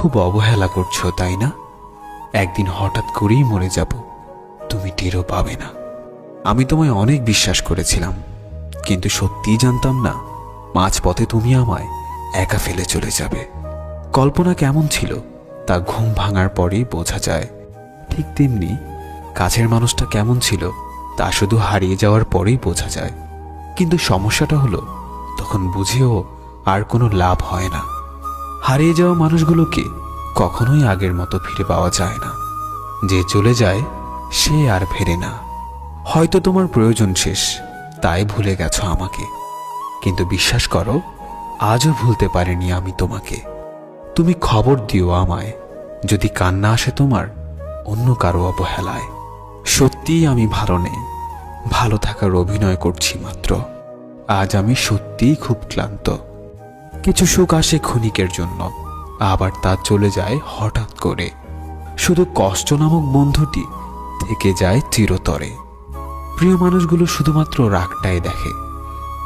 খুব অবহেলা করছো, তাই না? একদিন হঠাৎ করেই মরে যাব, তুমি টেরও পাবে না। আমি তোমায় অনেক বিশ্বাস করেছিলাম, কিন্তু সত্যিই জানতাম না মাঝপথে তুমি আমায় একা ফেলে চলে যাবে। কল্পনা কেমন ছিল তা ঘুম ভাঙার পরেই বোঝা যায়, ঠিক তেমনি কাছের মানুষটা কেমন ছিল তা শুধু হারিয়ে যাওয়ার পরেই বোঝা যায়। কিন্তু সমস্যাটা হলো, তখন বুঝেও আর কোনো লাভ হয় না। হারিয়ে যাওয়া মানুষগুলোকে কখনোই আগের মতো ফিরে পাওয়া যায় না। যে চলে যায় সে আর ফেরে না। হয়তো তোমার প্রয়োজন শেষ, তাই ভুলে গেছো আমাকে, কিন্তু বিশ্বাস করো, আজও ভুলতে পারিনি আমি তোমাকে। তুমি খবর দিও আমায় যদি কান্না আসে তোমার অন্য কারো অবহেলায়। সত্যিই আমি ভালো নেই, ভালো থাকার অভিনয় করছি মাত্র। আজ আমি সত্যিই খুব ক্লান্ত। কিছু সুখ আসে ক্ষণিকের জন্য, আবার তা চলে যায় হঠাৎ করে। শুধু কষ্ট নামক বন্ধুটি থেকে যায় চিরতরে। প্রিয় মানুষগুলো শুধুমাত্র রাগটাই দেখে,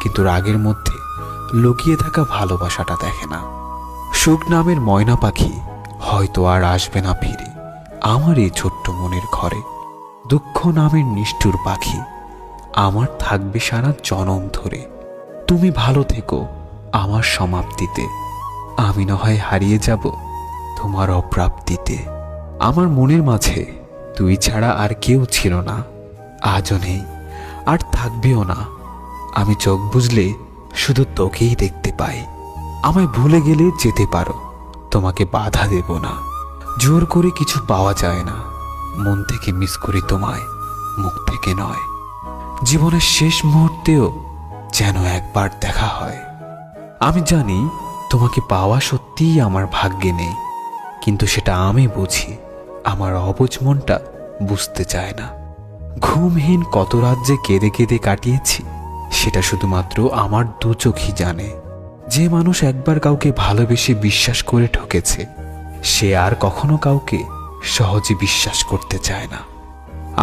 কিন্তু রাগের মধ্যে লুকিয়ে থাকা ভালোবাসাটা দেখে না। সুখ নামের ময়না পাখি হয়তো আর আসবে না ফিরে আমার এই ছোট্ট মনের ঘরে। দুঃখ নামের নিষ্ঠুর পাখি আমার থাকবে সারা জনম ধরে। তুমি ভালো থেকো আমার সমাপ্তিতে, আমি না হয় হারিয়ে যাব তোমার অপ্রাপ্তিতে। আমার মনের মাঝে তুই ছাড়া আর কেউ ছিল না, আজও নেই আর থাকবেও না। আমি চোখ বুঝলে শুধু তোকেই দেখতে পাই। আমায় ভুলে গেলে যেতে পারো, তোমাকে বাধা দেব না। জোর করে কিছু পাওয়া যায় না, মন থেকে মিস করি তোমায়, মুখ থেকে নয়। জীবনের শেষ মুহূর্তেও যেন একবার দেখা হয়। আমি জানি তোমাকে পাওয়া সত্যিই আমার ভাগ্যে নেই, কিন্তু সেটা আমি বুঝি, আমার অবুঝ মনটা বুঝতে চায় না। ঘুমহীন কত রাত যে কেঁদে কেঁদে কাটিয়েছি সেটা শুধুমাত্র আমার দু চোখই জানে। যে মানুষ একবার কাউকে ভালোবেসে বিশ্বাস করে ঠকেছে, সে আর কখনো কাউকে সহজে বিশ্বাস করতে চায় না।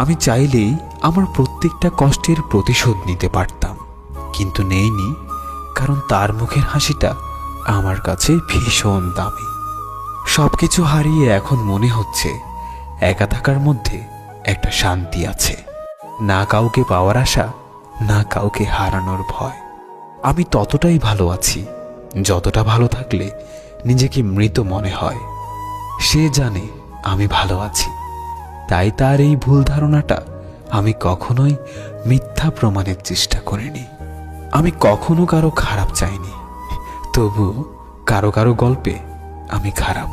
আমি চাইলেই আমার প্রত্যেকটা কষ্টের প্রতিশোধ নিতে পারতাম, কিন্তু নেইনি, কারণ তার মুখের হাসিটা আমার কাছে ভীষণ দামি। সবকিছু হারিয়ে এখন মনে হচ্ছে একা থাকার মধ্যে একটা শান্তি আছে। না কাউকে পাওয়ার আশা, না কাউকে হারানোর ভয়। আমি ততটাই ভালো আছি যতটা ভালো থাকলে নিজেকে মৃত মনে হয়। সে জানে আমি ভালো আছি, তাই তার এই ভুল ধারণাটা আমি কখনোই মিথ্যা প্রমাণের চেষ্টা করিনি। আমি কখনো কারো খারাপ চাইনি, তবু কারো কারো গল্পে আমি খারাপ।